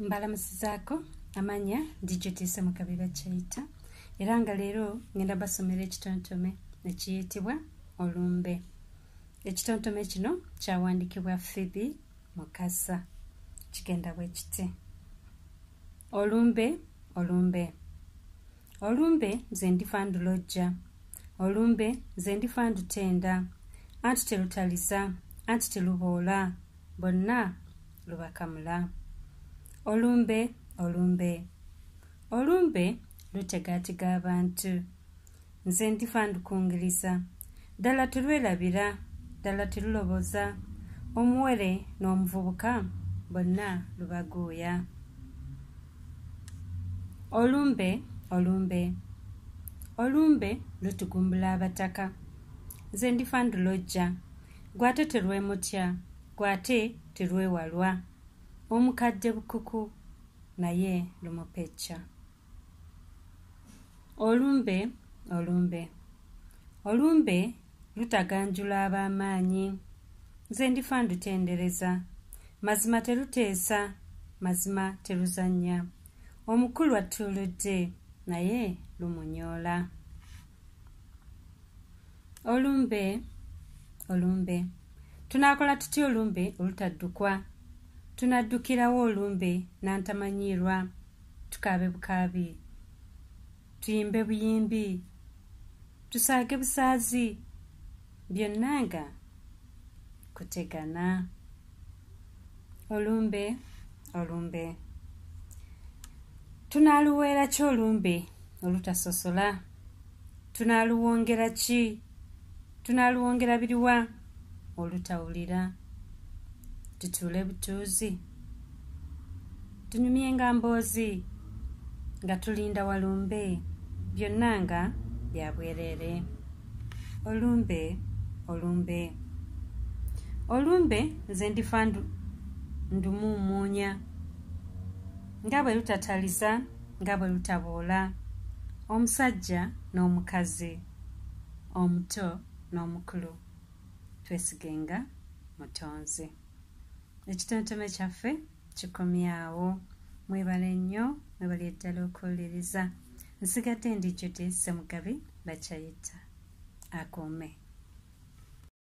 Mbalamusizaako amanya Digitiise Mukabi Bakyayita era nga leero ngenda basomera ekitontome ekiyitibwa Olumbe. Ekitontome kino kyawandiikibwa Phoebe Mukasa. Kigenda bwe kiti: Olumbe, olumbe. Olumbe nze ndifa ndulojja, olumbe nze ndifa ndutenda, anti terutaliza, anti teruboola, bonna lubakamula. Olumbe, olumbe. Olumbe lutegaatega abantu, nze ndifa ndukungiriza, ddala terwerabira, ddala teruloboza, omuwere n'omuvubuka bonna lubaguuya. Olumbe, olumbe. Olumbe lutugumbula abataka, nze ndifa ndulojja, gwate terwemutya, gwate terwewalwa, omukadde bukuku naye lumupecca. Olumbe, olumbe. Olumbe lutaganjula ab'amaanyi, nze ndifa ndutendereza, mazima teruteesa, mazima teruzannya, omukulu attuludde naye lumunyoola. Olumbe, olumbe. Tunaakola tutya olumbe olutaddukwa? Tunaddukirawo olumbe n'antamanyiirwa, tukaabe bukaabi, tuyimbe buyimbi, tusaage busaazi, byonna nga kutegana. Olumbe, olumbe. Tunaaluweera ki olumbe olutasosola? Tunaaluwongera ki? Tunaaluwongera biriwa olutawulira? Tutuule butuuzi, tunyumye nga mboozi, nga tulinda walumbe, byonna nga bya bwereere. Olumbe, olumbe. Olumbe nze ndifa ndumuumuunya, nga bwe lutataliza, nga bwe lutaboola, omusajja n'omukazi, omuto n'omukulu, twesigenga Mutonzi. Ekitontome kyaffe kikomye awo. Mwebale nnyo, mwebale ddala okuwuliriza. Nsigadde ndi Digitiise Mukabi Bakyayita. Akuume.